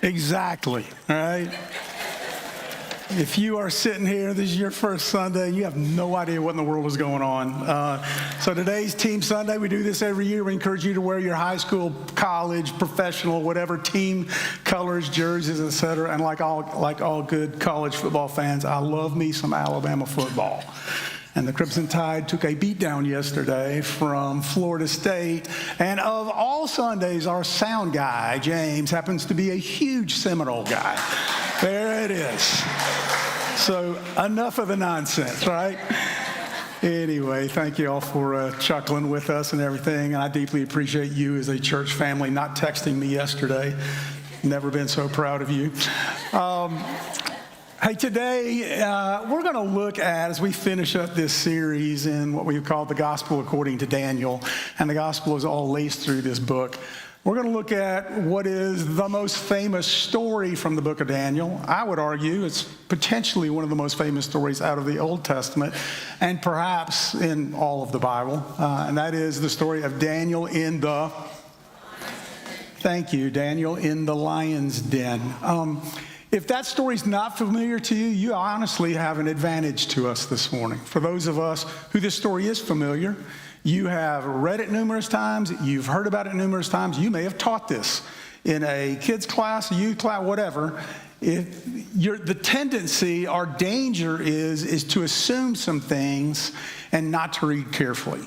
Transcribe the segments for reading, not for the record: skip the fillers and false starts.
Exactly, all right? If you are sitting here, this is your first Sunday, you have no idea what in the world is going on. So today's Team Sunday. We do this every year. We encourage you to wear your high school, college, professional, whatever team colors, jerseys, etc. And like all good college football fans, I love me some Alabama football. And the Crimson Tide took a beatdown yesterday from Florida State. And of all Sundays, our sound guy, James, happens to be a huge Seminole guy. There it is. So enough of the nonsense, right? Anyway, thank you all for chuckling with us and everything. And I deeply appreciate you as a church family not texting me yesterday. Never been so proud of you. Hey, today we're going to look at, as we finish up this series in what we call the Gospel according to Daniel, and the Gospel is all laced through this book. We're going to look at what is the most famous story from the book of Daniel. I would argue it's potentially one of the most famous stories out of the Old Testament and perhaps in all of the Bible. And that is the story of Daniel in the... Thank you, Daniel in the lion's den. If that story's not familiar to you, you honestly have an advantage to us this morning. For those of us who this story is familiar, you have read it numerous times, you've heard about it numerous times, you may have taught this in a kids class, a youth class, whatever. The tendency, our danger is to assume some things and not to read carefully.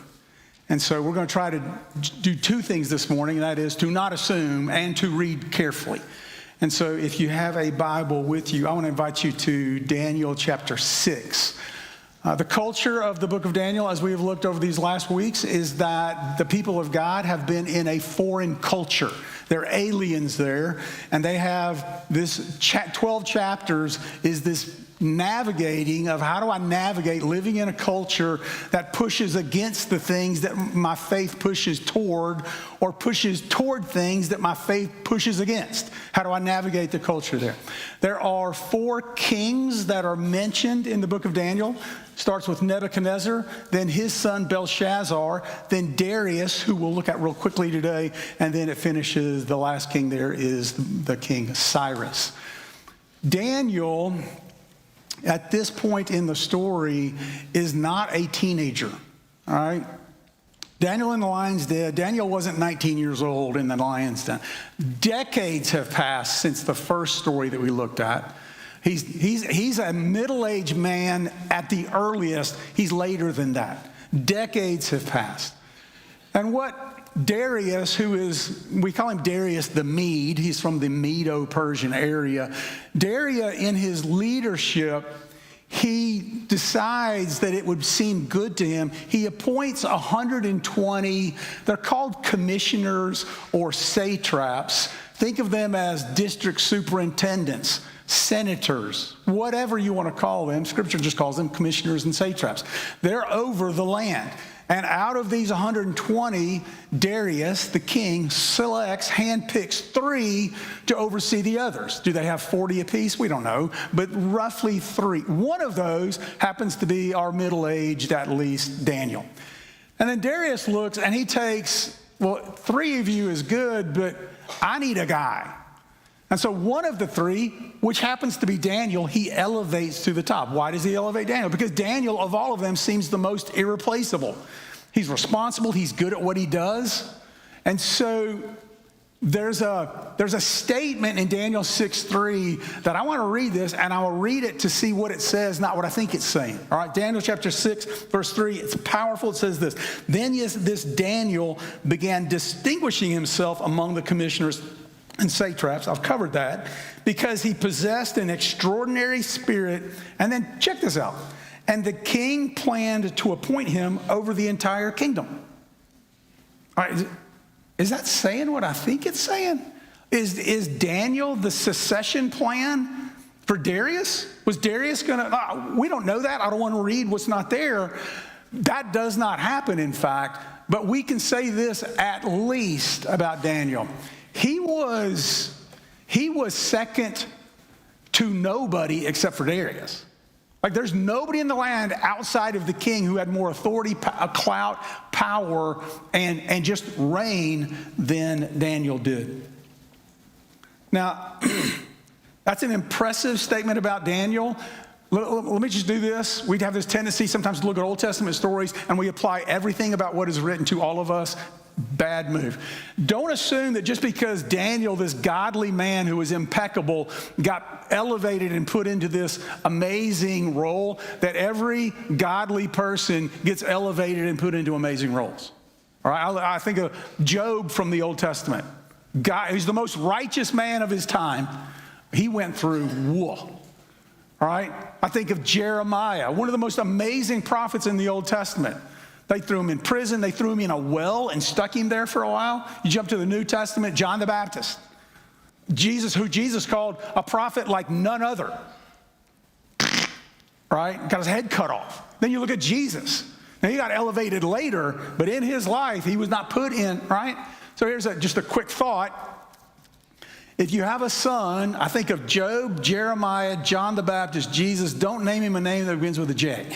And so we're going to try to do two things this morning, and that is to not assume and to read carefully. And so if you have a Bible with you, I want to invite you to Daniel chapter 6. The culture of the book of Daniel, as we have looked over these last weeks, is that the people of God have been in a foreign culture. They're aliens there, and they have this 12 chapters is this navigating of how do I navigate living in a culture that pushes against the things that my faith pushes toward or pushes toward things that my faith pushes against. How do I navigate the culture there? There are 4 kings that are mentioned in the book of Daniel. Starts with Nebuchadnezzar, then his son Belshazzar, then Darius, who we'll look at real quickly today, and then it finishes, the last king there is the king Cyrus. Daniel, at this point in the story, is not a teenager, all right? Daniel in the lion's den. Daniel wasn't 19 years old in the lion's den. Decades have passed since the first story that we looked at. He's a middle-aged man at the earliest. He's later than that. Decades have passed. And what Darius, we call him Darius the Mede. He's from the Medo-Persian area. Darius, in his leadership, he decides that it would seem good to him. He appoints 120, they're called commissioners or satraps. Think of them as district superintendents, senators, whatever you want to call them. Scripture just calls them commissioners and satraps. They're over the land. And out of these 120, Darius, the king, selects, handpicks 3 to oversee the others. Do they have 40 apiece? We don't know, but roughly 3. One of those happens to be our middle-aged, at least, Daniel. And then Darius looks and he takes, 3 of you is good, but I need a guy. And so one of the 3, which happens to be Daniel, he elevates to the top. Why does he elevate Daniel? Because Daniel, of all of them, seems the most irreplaceable. He's responsible. He's good at what he does. And so there's a statement in Daniel 6:3 that I want to read this, and I will read it to see what it says, not what I think it's saying. All right, Daniel chapter 6, verse 3, it's powerful. It says this: Then this Daniel began distinguishing himself among the commissioners and satraps. I've covered that, because he possessed an extraordinary spirit. And then check this out. And the king planned to appoint him over the entire kingdom. All right, is that saying what I think it's saying? Is Daniel the succession plan for Darius? Was Darius gonna, we don't know that. I don't want to read what's not there. That does not happen, in fact. But we can say this at least about Daniel. He was second to nobody except for Darius. Like, there's nobody in the land outside of the king who had more authority, clout, power, and just reign than Daniel did. Now, that's an impressive statement about Daniel. Let me just do this. We'd have this tendency sometimes to look at Old Testament stories and we apply everything about what is written to all of us. Bad move. Don't assume that just because Daniel, this godly man who was impeccable, got elevated and put into this amazing role, that every godly person gets elevated and put into amazing roles. All right, I think of Job from the Old Testament. God, he's the most righteous man of his time. He went through, whoa. All right, I think of Jeremiah, one of the most amazing prophets in the Old Testament. They threw him in prison. They threw him in a well and stuck him there for a while. You jump to the New Testament, John the Baptist. Jesus, who Jesus called a prophet like none other. Right? Got his head cut off. Then you look at Jesus. Now, he got elevated later, but in his life, he was not put in, right? So here's just a quick thought. If you have a son, I think of Job, Jeremiah, John the Baptist, Jesus. Don't name him a name that begins with a J.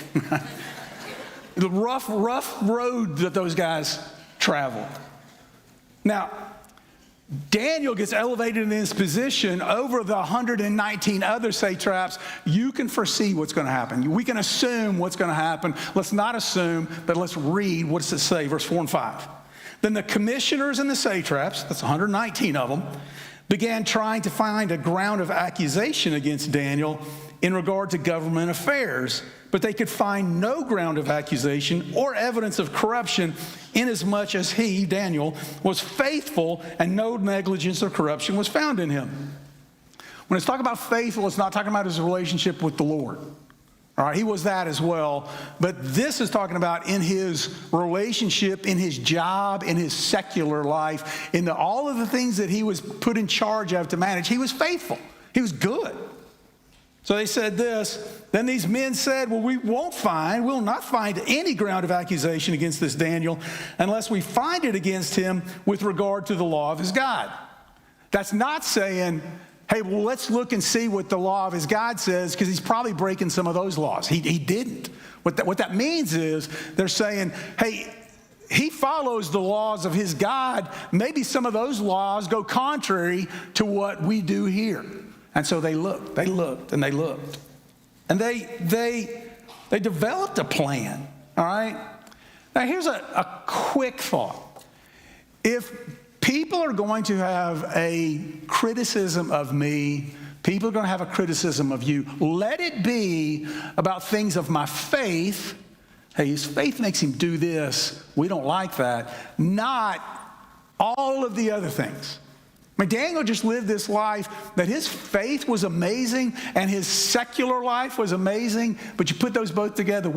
The rough road that those guys traveled. Now, Daniel gets elevated in his position over the 119 other satraps. You can foresee what's going to happen. We can assume what's going to happen. Let's not assume, but let's read. What does it say? Verse 4 and 5. Then the commissioners and the satraps, that's 119 of them, began trying to find a ground of accusation against Daniel in regard to government affairs, but they could find no ground of accusation or evidence of corruption, inasmuch as he, Daniel, was faithful and no negligence or corruption was found in him. When it's talking about faithful, it's not talking about his relationship with the Lord. All right, he was that as well, but this is talking about in his relationship, in his job, in his secular life, in all of the things that he was put in charge of to manage. He was faithful. He was good. So they said this. Then these men said, well, we'll not find any ground of accusation against this Daniel unless we find it against him with regard to the law of his God. That's not saying, hey, well, let's look and see what the law of his God says, because he's probably breaking some of those laws. He didn't. What that means is they're saying, hey, he follows the laws of his God. Maybe some of those laws go contrary to what we do here. And so they looked, and they developed a plan, all right? Now, here's a quick thought. If people are going to have a criticism of me, people are going to have a criticism of you, let it be about things of my faith. Hey, his faith makes him do this. We don't like that. Not all of the other things. I mean, Daniel just lived this life that his faith was amazing and his secular life was amazing, but you put those both together,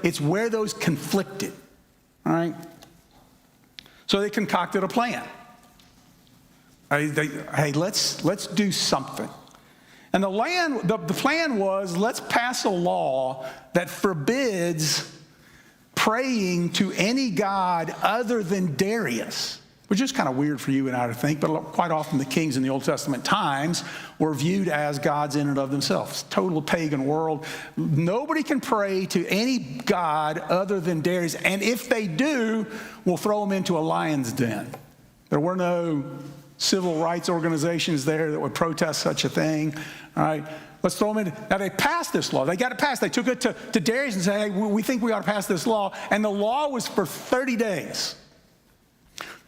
it's where those conflicted, all right? So they concocted a plan. Hey, let's do something. And the plan was, let's pass a law that forbids praying to any god other than Darius. Which is kind of weird for you and I to think, but quite often the kings in the Old Testament times were viewed as gods in and of themselves. Total pagan world. Nobody can pray to any god other than Darius, and if they do, we'll throw them into a lion's den. There were no civil rights organizations there that would protest such a thing. All right, let's throw them in. Now, they passed this law. They got it passed. They took it to Darius and said, hey, we think we ought to pass this law, and the law was for 30 days.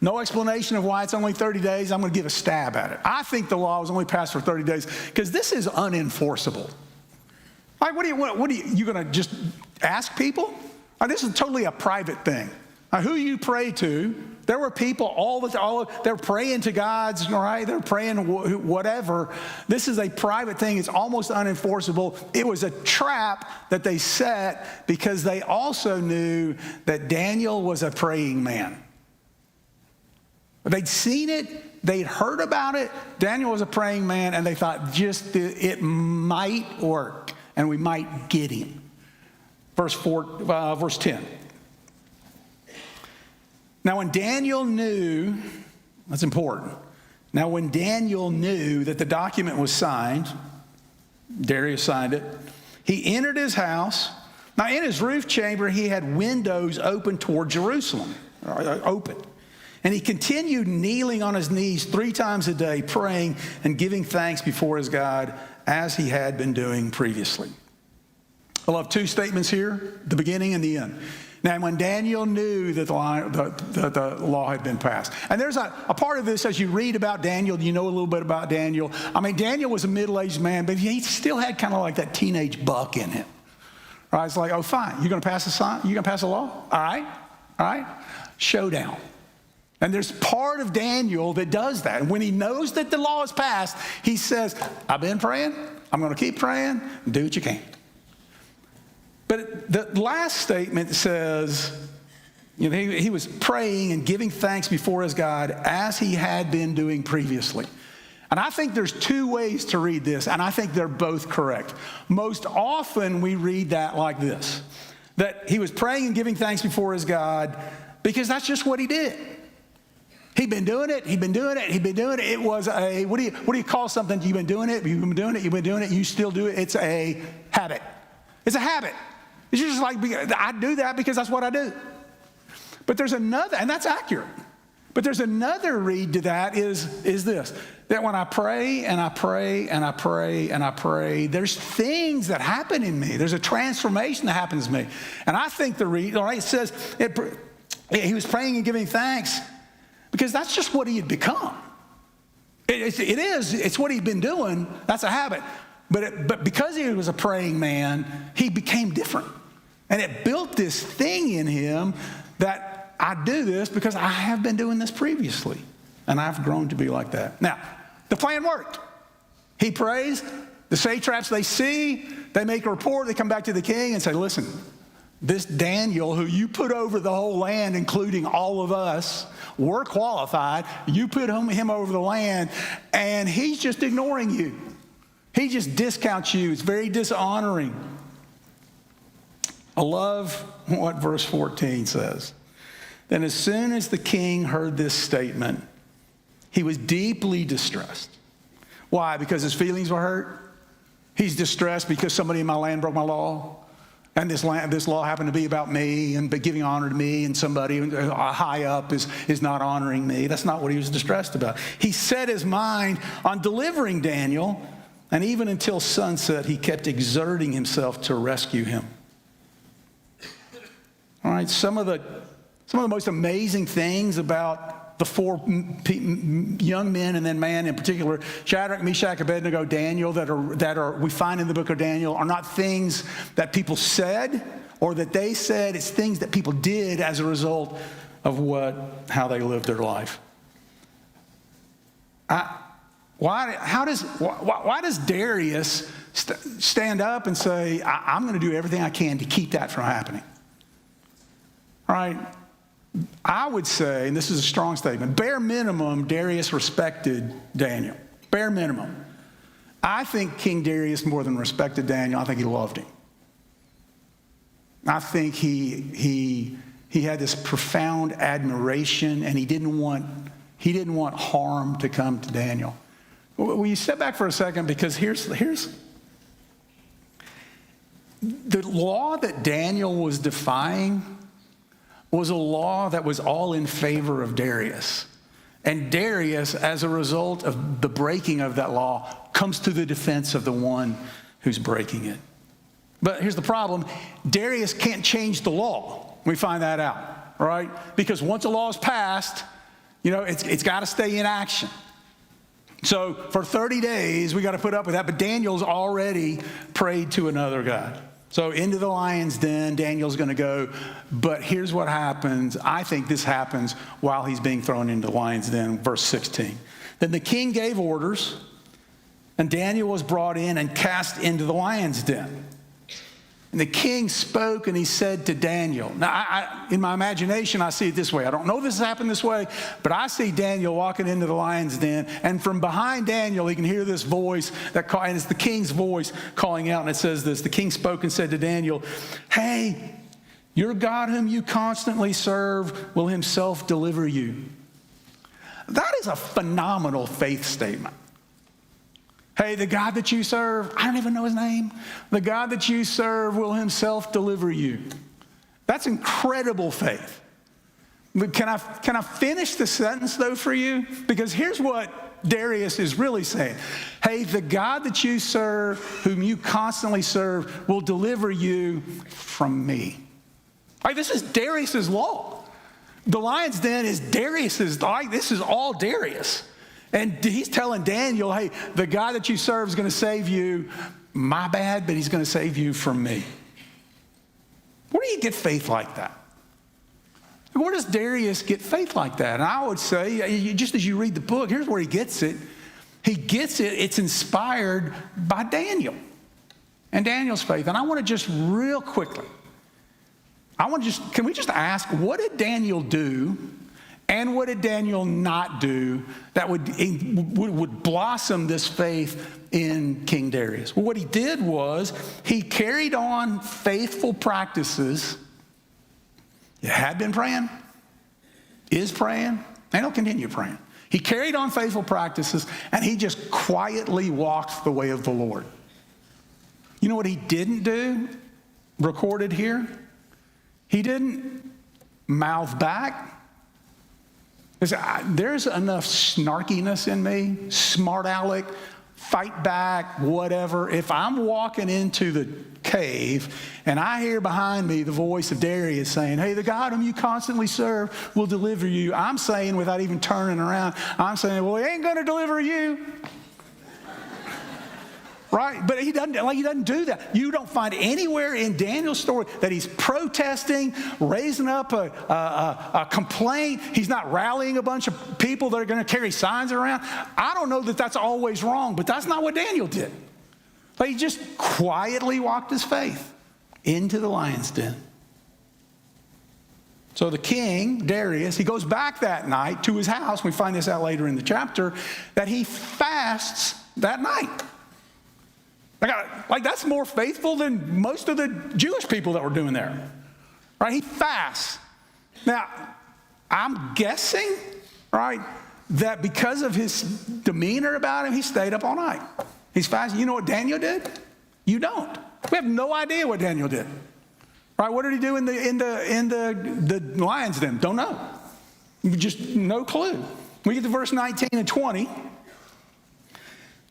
No explanation of why it's only 30 days. I'm going to give a stab at it. I think the law was only passed for 30 days because this is unenforceable. Like, what are you going to just ask people? This is totally a private thing. Who you pray to, there were people they're praying to gods, all right? They're praying whatever. This is a private thing. It's almost unenforceable. It was a trap that they set because they also knew that Daniel was a praying man. They'd seen it, they'd heard about it. Daniel was a praying man, and they thought it might work, and we might get him. Verse 10. Now, when Daniel knew, that's important. Now, when Daniel knew that the document was signed, Darius signed it, he entered his house. Now, in his roof chamber, he had windows open toward Jerusalem, open. And he continued kneeling on his knees 3 times a day, praying and giving thanks before his God as he had been doing previously. I love 2 statements here, the beginning and the end. Now, when Daniel knew that the law had been passed. And there's a part of this, as you read about Daniel, you know a little bit about Daniel. I mean, Daniel was a middle-aged man, but he still had kind of like that teenage buck in him. Right? It's like, oh, fine, you're going to pass a sign? You're going to pass a law? All right, showdown. And there's part of Daniel that does that. And when he knows that the law is passed, he says, I've been praying, I'm going to keep praying, do what you can. But the last statement says, you know, he was praying and giving thanks before his God as he had been doing previously. And I think there's 2 ways to read this, and I think they're both correct. Most often we read that like this, that he was praying and giving thanks before his God because that's just what he did. He'd been doing it, he'd been doing it, he'd been doing it. It was a, what do you call something? You've been doing it, you've been doing it, you've been doing it, you still do it. It's a habit. It's a habit. It's just like, I do that because that's what I do. But there's another, and that's accurate. But there's another read to that is this, that when I pray and I pray and I pray and I pray, there's things that happen in me. There's a transformation that happens in me. And I think the read, all right, it says he was praying and giving thanks because that's just what he had become. It's what he'd been doing. That's a habit. But because he was a praying man, he became different. And it built this thing in him that I do this because I have been doing this previously. And I've grown to be like that. Now, the plan worked. He prays. The satraps, they see. They make a report. They come back to the king and say, listen, this Daniel, who you put over the whole land, including all of us, we're qualified. You put him over the land, and he's just ignoring you. He just discounts you. It's very dishonoring. I love what verse 14 says. Then as soon as the king heard this statement, he was deeply distressed. Why? Because his feelings were hurt? He's distressed because somebody in my land broke my law? And this law happened to be about me and giving honor to me, and somebody high up is not honoring me. That's not what he was distressed about. He set his mind on delivering Daniel, and even until sunset, he kept exerting himself to rescue him. All right, some of the most amazing things about the 4 young men and then man in particular, Shadrach, Meshach, Abednego, Daniel, that are we find in the book of Daniel, are not things that people said or that they said. It's things that people did as a result of how they lived their life. Why does Darius stand up and say, I'm going to do everything I can to keep that from happening? All right, I would say, and this is a strong statement, bare minimum, Darius respected Daniel. Bare minimum. I think King Darius more than respected Daniel, I think he loved him. I think he had this profound admiration, and he didn't want harm to come to Daniel. Will you step back for a second? Because here's the law that Daniel was defying was a law that was all in favor of Darius. And Darius, as a result of the breaking of that law, comes to the defense of the one who's breaking it. But here's the problem. Darius can't change the law. We find that out, right? Because once a law is passed, it's got to stay in action. So for 30 days, we got to put up with that. But Daniel's already prayed to another God. So into the lion's den, Daniel's going to go. But here's what happens. I think this happens while he's being thrown into the lion's den, verse 16. Then the king gave orders, and Daniel was brought in and cast into the lion's den. And the king spoke, and he said to Daniel. Now, in my imagination, I see it this way. I don't know if this has happened this way, but I see Daniel walking into the lion's den, and from behind Daniel, he can hear this voice, and it's the king's voice calling out, and it says this. The king spoke and said to Daniel, hey, your God whom you constantly serve will himself deliver you. That is a phenomenal faith statement. Hey, the God that you serve, I don't even know his name. The God that you serve will himself deliver you. That's incredible faith. But can I finish the sentence, though, for you? Because here's what Darius is really saying. Hey, the God that you serve, whom you constantly serve, will deliver you from me. Right, this is Darius's law. The lion's den is Darius's. This is all Darius. And he's telling Daniel, hey, the God that you serve is going to save you. My bad, but he's going to save you from me. Where do you get faith like that? Where does Darius get faith like that? And I would say, just as you read the book, here's where he gets it. He gets it, it's inspired by Daniel and Daniel's faith. And I want to just real quickly, can we just ask, what did Daniel do and what did Daniel not do that would blossom this faith in King Darius? Well, what he did was he carried on faithful practices. He had been praying, is praying, and he'll continue praying. He carried on faithful practices, and he just quietly walked the way of the Lord. You know what he didn't do, recorded here? He didn't mouth back. There's enough snarkiness in me, smart aleck, fight back, whatever. If I'm walking into the cave and I hear behind me the voice of Darius saying, hey, the God whom you constantly serve will deliver you. I'm saying, without even turning around, I'm saying, well, he ain't going to deliver you. Right? But he doesn't do that. You don't find anywhere in Daniel's story that he's protesting, raising up a complaint. He's not rallying a bunch of people that are going to carry signs around. I don't know that that's always wrong, but that's not what Daniel did. But he just quietly walked his faith into the lion's den. So the king, Darius, he goes back that night to his house. We find this out later in the chapter, that he fasts that night. That's more faithful than most of the Jewish people that were doing there. Right? He fasts. Now, I'm guessing, right, that because of his demeanor about him, he stayed up all night. He's fasting. You know what Daniel did? You don't. We have no idea what Daniel did. Right? What did he do in the lion's den? Don't know. Just no clue. We get to verse 19 and 20.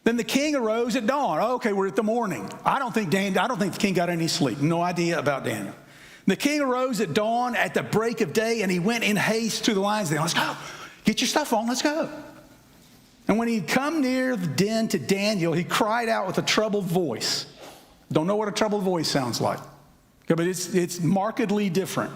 Then the king arose at dawn. Okay, we're at the morning. I don't think the king got any sleep. No idea about Daniel. The king arose at dawn at the break of day, and he went in haste to the lion's den. Let's go. Get your stuff on. Let's go. And when he'd come near the den to Daniel, he cried out with a troubled voice. Don't know what a troubled voice sounds like. Okay, but it's markedly different.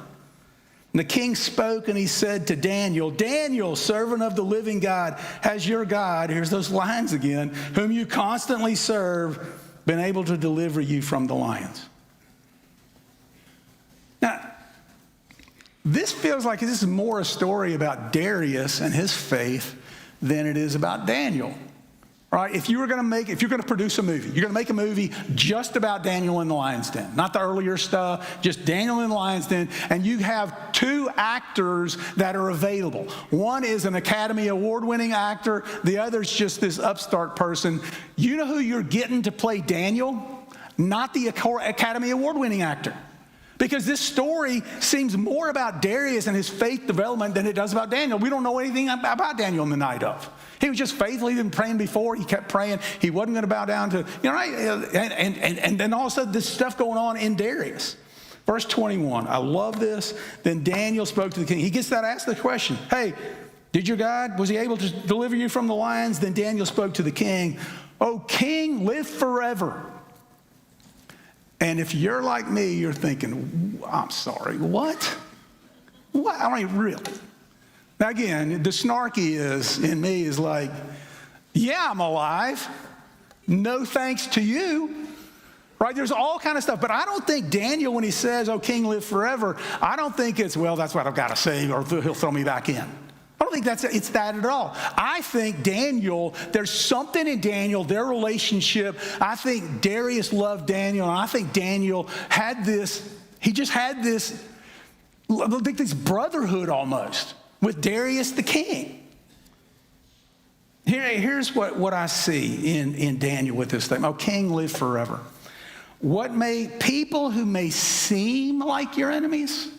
And the king spoke and he said to Daniel, Daniel, servant of the living God, has your God, here's those lines again, whom you constantly serve, been able to deliver you from the lions? Now, this feels like this is more a story about Darius and his faith than it is about Daniel. Right? If you're going to produce a movie, you're going to make a movie just about Daniel in the lion's den, not the earlier stuff, just Daniel in the lion's den, and you have two actors that are available. One is an Academy Award-winning actor, the other's just this upstart person. You know who you're getting to play Daniel? Not the Academy Award-winning actor. Because this story seems more about Darius and his faith development than it does about Daniel. We don't know anything about Daniel in the night of. He was just faithful. He'd been praying before. He kept praying. He wasn't going to bow down to, right? And then all of a sudden, this stuff going on in Darius. Verse 21, I love this. Then Daniel spoke to the king. He gets that asked the question, hey, did your God, was he able to deliver you from the lions? Then Daniel spoke to the king, O king, live forever. And if you're like me, you're thinking, I'm sorry, what? What? I mean, really? Now again, the snarky in me is like, yeah, I'm alive. No thanks to you. Right? There's all kind of stuff. But I don't think Daniel, when he says, oh, king, live forever, I don't think it's, well, that's what I've got to say, or he'll throw me back in. I don't think it's that at all. I think Daniel, there's something in Daniel, their relationship. I think Darius loved Daniel, and I think Daniel had this, he just had this, like this brotherhood almost with Darius the king. Here's what I see in Daniel with this thing. Oh, king, live forever. People who may seem like your enemies,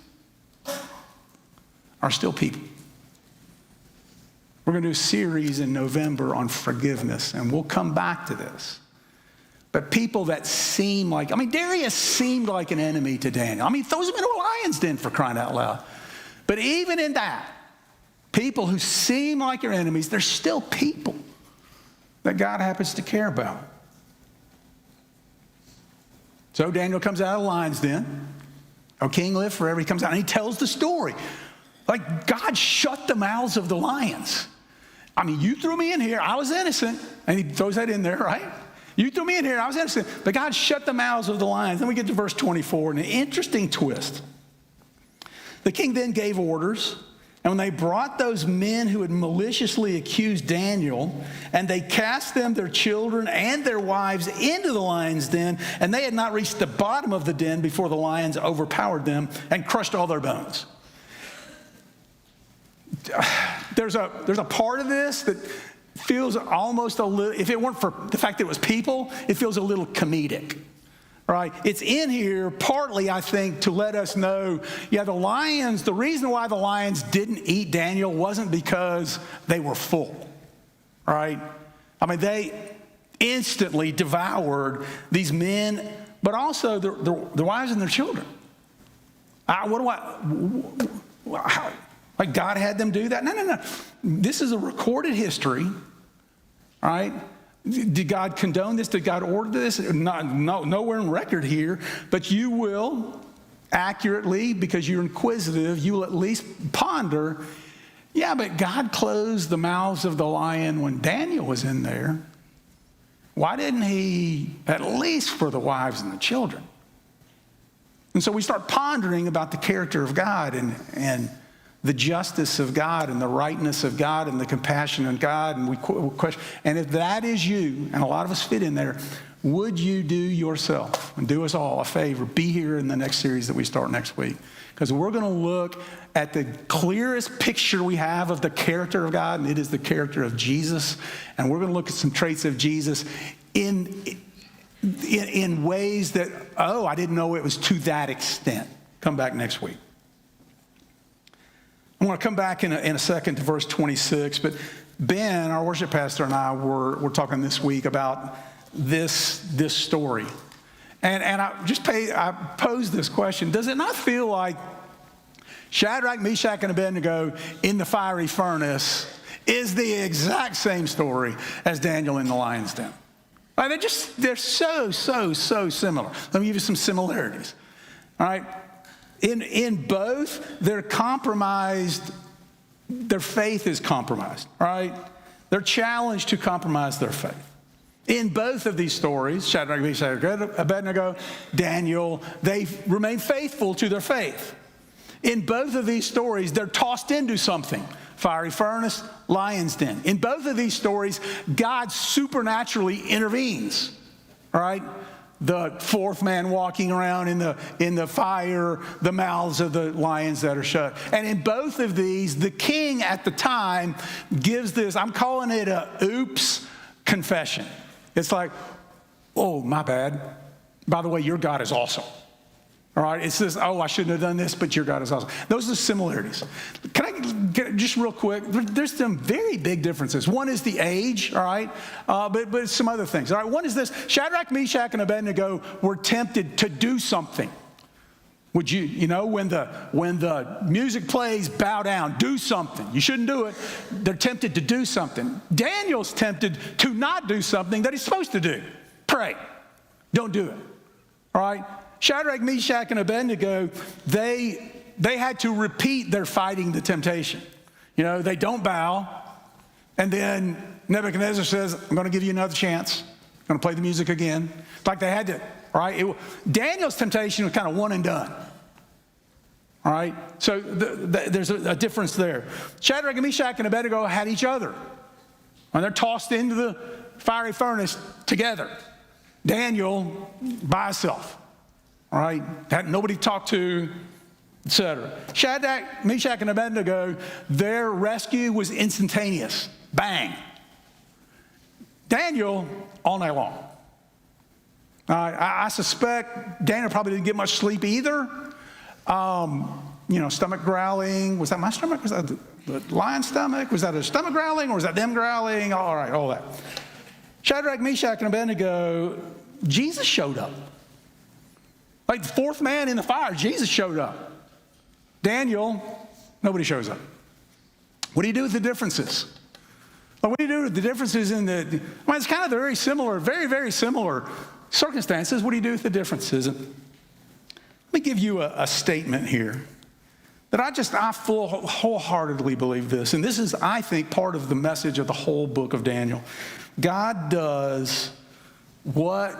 are still people. We're going to do a series in November on forgiveness, and we'll come back to this. But people that seem like, Darius seemed like an enemy to Daniel. Throws him into a lion's den, for crying out loud. But even in that, people who seem like your enemies, they're still people that God happens to care about. So Daniel comes out of the lion's den. O king, live forever. He comes out and he tells the story. Like, God shut the mouths of the lions. You threw me in here. I was innocent. And he throws that in there, right? You threw me in here. I was innocent. But God shut the mouths of the lions. Then we get to verse 24, and an interesting twist. The king then gave orders, and when they brought those men who had maliciously accused Daniel, and they cast them, their children, and their wives into the lion's den, and they had not reached the bottom of the den before the lions overpowered them and crushed all their bones. There's a part of this that feels almost a little, if it weren't for the fact that it was people, it feels a little comedic. Right? It's in here partly, I think, to let us know, the lions, the reason why the lions didn't eat Daniel wasn't because they were full. Right? They instantly devoured these men, but also their wives and their children. Like God had them do that? No. This is a recorded history, right? Did God condone this? Did God order this? Nowhere in record here, but you will accurately, because you're inquisitive, you will at least ponder, but God closed the mouths of the lion when Daniel was in there. Why didn't he, at least for the wives and the children? And so we start pondering about the character of God and the justice of God and the rightness of God and the compassion of God. And we question, and if that is you, and a lot of us fit in there, would you do yourself and do us all a favor? Be here in the next series that we start next week. Because we're going to look at the clearest picture we have of the character of God, and it is the character of Jesus. And we're going to look at some traits of Jesus in ways that, I didn't know it was to that extent. Come back next week. I want to come back in a second to verse 26, but Ben, our worship pastor, and I were talking this week about this story. And I posed this question. Does it not feel like Shadrach, Meshach, and Abednego in the fiery furnace is the exact same story as Daniel in the lion's den? They're so similar. Let me give you some similarities. All right? In both, they're compromised. Their faith is compromised, right? They're challenged to compromise their faith. In both of these stories, Shadrach, Meshach, Abednego, Daniel, they remain faithful to their faith. In both of these stories, they're tossed into something. Fiery furnace, lion's den. In both of these stories, God supernaturally intervenes, all right? The fourth man walking around in the fire, the mouths of the lions that are shut. And in both of these, the king at the time gives this, I'm calling it a oops confession. It's like, oh, my bad. By the way, your God is awesome. All right, it says, I shouldn't have done this, but your God is awesome. Those are the similarities. Can I get just real quick? There's some very big differences. One is the age, all right, but some other things. All right, one is this. Shadrach, Meshach, and Abednego were tempted to do something. Would when the music plays, bow down, do something. You shouldn't do it. They're tempted to do something. Daniel's tempted to not do something that he's supposed to do. Pray. Don't do it. All right? Shadrach, Meshach, and Abednego, they had to repeat their fighting the temptation. They don't bow. And then Nebuchadnezzar says, I'm going to give you another chance. I'm going to play the music again. It's like they had to, right? Daniel's temptation was kind of one and done. All right? So there's a difference there. Shadrach, Meshach, and Abednego had each other. And they're tossed into the fiery furnace together. Daniel by himself. All right, had nobody to talk to, etc. Shadrach, Meshach, and Abednego, their rescue was instantaneous. Bang. Daniel, all night long. I suspect Daniel probably didn't get much sleep either. stomach growling. Was that my stomach? Was that the lion's stomach? Was that a stomach growling or was that them growling? All right, all that. Shadrach, Meshach, and Abednego, Jesus showed up. Like the fourth man in the fire, Jesus showed up. Daniel, nobody shows up. What do you do with the differences? Well, what do you do with the differences it's kind of very similar, very, very similar circumstances. What do you do with the differences? Let me give you a statement here that I wholeheartedly believe this. And this is, I think, part of the message of the whole book of Daniel. God does what,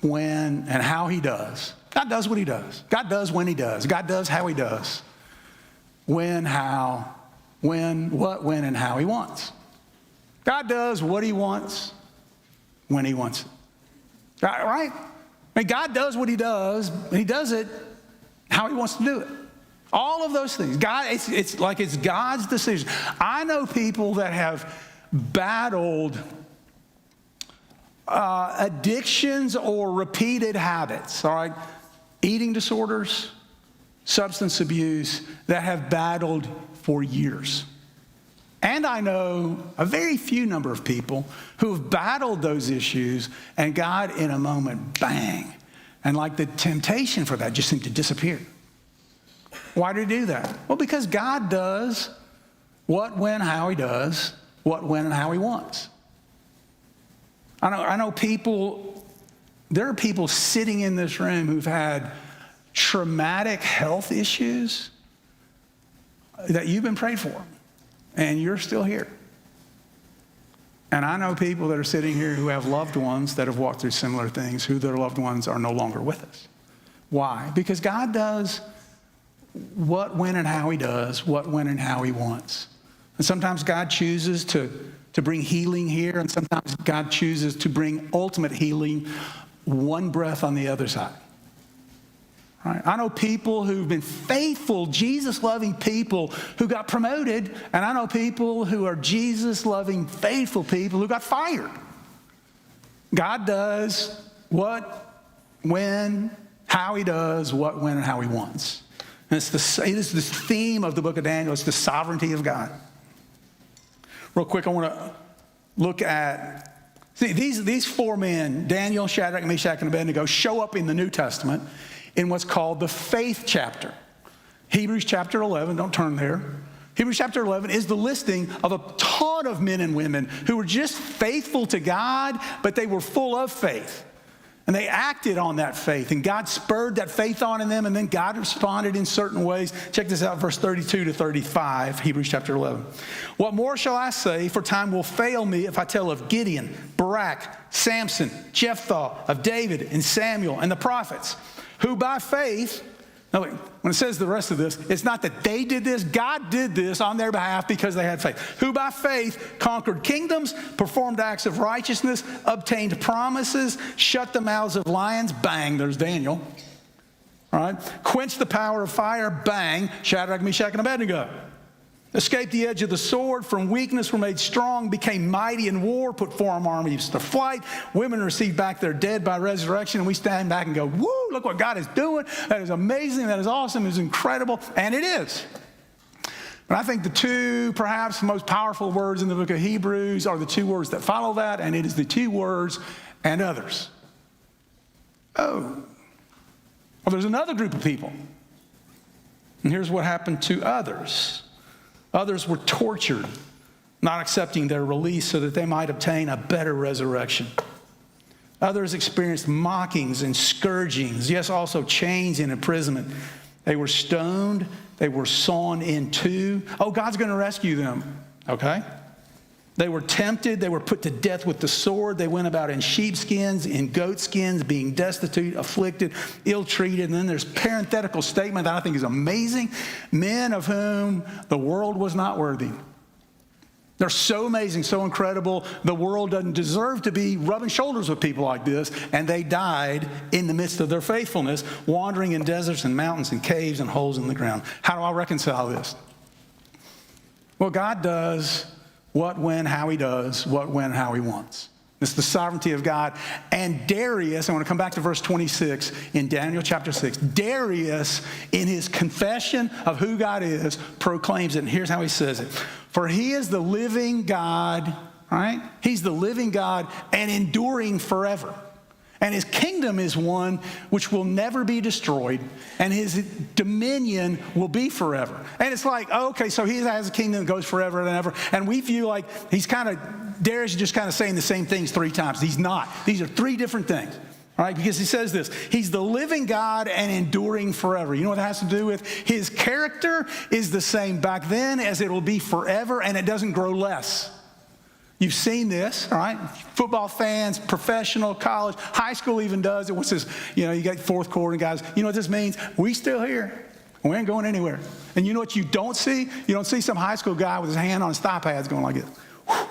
when, and how he does. God does what he does. God does when he does. God does how he does. When, how, when, what, when, and how he wants. God does what he wants when he wants it. Right? God does what he does, and he does it how he wants to do it. All of those things. God, it's like it's God's decision. I know people that have battled addictions or repeated habits, all right? Eating disorders, substance abuse, that have battled for years. And I know a very few number of people who have battled those issues, and God, in a moment, bang. And like the temptation for that just seemed to disappear. Why did he do that? Well, because God does what, when, how he does, what, when, and how he wants. I know people, there are people sitting in this room who've had traumatic health issues that you've been prayed for, and you're still here. And I know people that are sitting here who have loved ones that have walked through similar things, who their loved ones are no longer with us. Why? Because God does what, when, and how he does, what, when, and how he wants. And sometimes God chooses to bring healing here, and sometimes God chooses to bring ultimate healing one breath on the other side. Right? I know people who've been faithful, Jesus-loving people who got promoted, and I know people who are Jesus-loving, faithful people who got fired. God does what, when, how he does, what, when, and how he wants. And it is this theme of the book of Daniel. It's the sovereignty of God. Real quick, I want to look at, these four men, Daniel, Shadrach, Meshach, and Abednego, show up in the New Testament in what's called the faith chapter. Hebrews chapter 11, don't turn there. Hebrews chapter 11 is the listing of a ton of men and women who were just faithful to God, but they were full of faith. And they acted on that faith, and God spurred that faith on in them, and then God responded in certain ways. Check this out, verse 32 to 35, Hebrews chapter 11. What more shall I say, for time will fail me if I tell of Gideon, Barak, Samson, Jephthah, of David and Samuel and the prophets, who by faith, now when it says the rest of this, it's not that they did this, God did this on their behalf because they had faith. Who by faith conquered kingdoms, performed acts of righteousness, obtained promises, shut the mouths of lions, bang, there's Daniel. All right, quenched the power of fire, bang, Shadrach, Meshach, and Abednego. Escaped the edge of the sword, from weakness were made strong, became mighty in war, put foreign armies to flight. Women received back their dead by resurrection, and we stand back and go, woo, look what God is doing. That is amazing, that is awesome, it is incredible, and it is. But I think the two perhaps most powerful words in the book of Hebrews are the two words that follow that, and it is the two words, and others. Oh. Well, there's another group of people. And here's what happened to others. Others were tortured, not accepting their release so that they might obtain a better resurrection. Others experienced mockings and scourgings, yes, also chains and imprisonment. They were stoned. They were sawn in two. Oh, God's going to rescue them, okay? They were tempted. They were put to death with the sword. They went about in sheepskins, in goatskins, being destitute, afflicted, ill-treated. And then there's parenthetical statement that I think is amazing. Men of whom the world was not worthy. They're so amazing, so incredible. The world doesn't deserve to be rubbing shoulders with people like this. And they died in the midst of their faithfulness, wandering in deserts and mountains and caves and holes in the ground. How do I reconcile this? Well, God does what, when, how he does, what, when, how he wants. It's the sovereignty of God. And Darius, I want to come back to verse 26 in Daniel chapter 6. Darius, in his confession of who God is, proclaims it. And here's how he says it. For he is the living God, right? He's the living God and enduring forever. And his kingdom is one which will never be destroyed, and his dominion will be forever. And it's like, okay, so he has a kingdom that goes forever and ever. And we view like Darius is just kind of saying the same things three times. He's not. These are three different things, all right? Because he says this, he's the living God and enduring forever. You know what that has to do with? His character is the same back then as it will be forever, and it doesn't grow less. You've seen this, all right? Football fans, professional, college, high school even does it. What's this? You got fourth quarter guys. You know what this means? We still here. We ain't going anywhere. And you know what you don't see? You don't see some high school guy with his hand on his thigh pads going like this. Whew.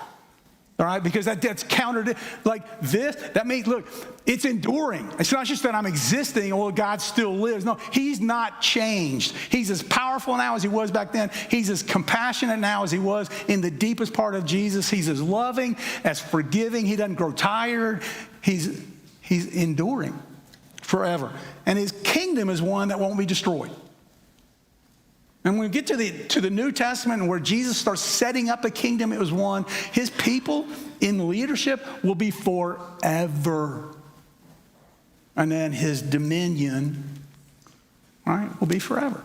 All right, because that's countered like this. That means, look, it's enduring. It's not just that I'm existing or God still lives. No, he's not changed. He's as powerful now as he was back then. He's as compassionate now as he was in the deepest part of Jesus. He's as loving, as forgiving. He doesn't grow tired. He's enduring forever. And his kingdom is one that won't be destroyed. And when we get to the New Testament and where Jesus starts setting up a kingdom, it was one, his people in leadership will be forever. And then his dominion, right, will be forever.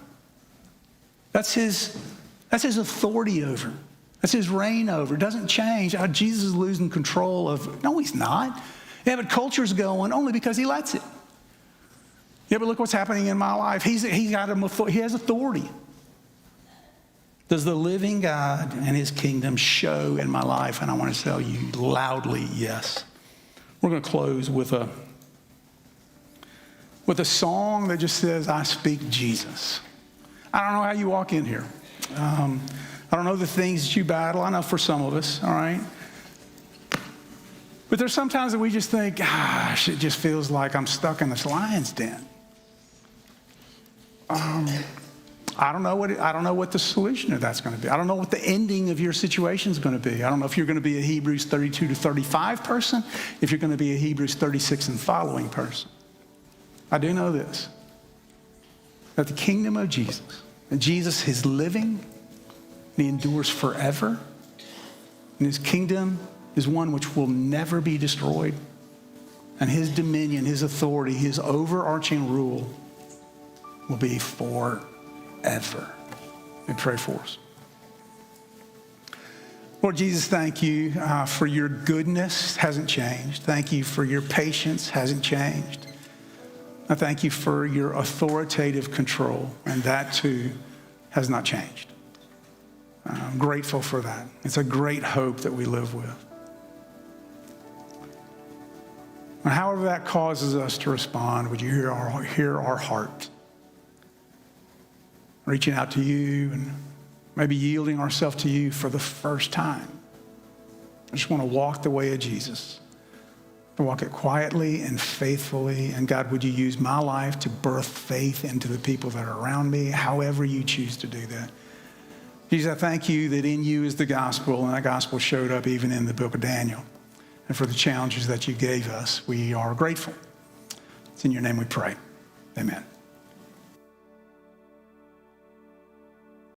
That's his authority over. That's his reign over. It doesn't change. Jesus is losing control of, no, he's not. Yeah, but culture's going only because he lets it. Yeah, but look what's happening in my life. He has authority. Does the living God and his kingdom show in my life? And I want to tell you loudly, yes. We're going to close with a song that just says, I speak Jesus. I don't know how you walk in here. I don't know the things that you battle. I know for some of us, all right? But there's sometimes that we just think, gosh, it just feels like I'm stuck in this lion's den. I don't know what the solution of that's going to be. I don't know what the ending of your situation is going to be. I don't know if you're going to be a Hebrews 32 to 35 person, if you're going to be a Hebrews 36 and following person. I do know this, that the kingdom of Jesus, and Jesus is living, and he endures forever, and his kingdom is one which will never be destroyed, and his dominion, his authority, his overarching rule will be forever. Let me pray for us. Lord Jesus, thank you for your goodness, hasn't changed. Thank you for your patience, hasn't changed. I thank you for your authoritative control, and that too has not changed. I'm grateful for that. It's a great hope that we live with. And however that causes us to respond, would you hear our heart? Reaching out to you and maybe yielding ourselves to you for the first time. I just want to walk the way of Jesus. To walk it quietly and faithfully. And God, would you use my life to birth faith into the people that are around me, however you choose to do that. Jesus, I thank you that in you is the gospel, and that gospel showed up even in the book of Daniel. And for the challenges that you gave us, we are grateful. It's in your name we pray. Amen.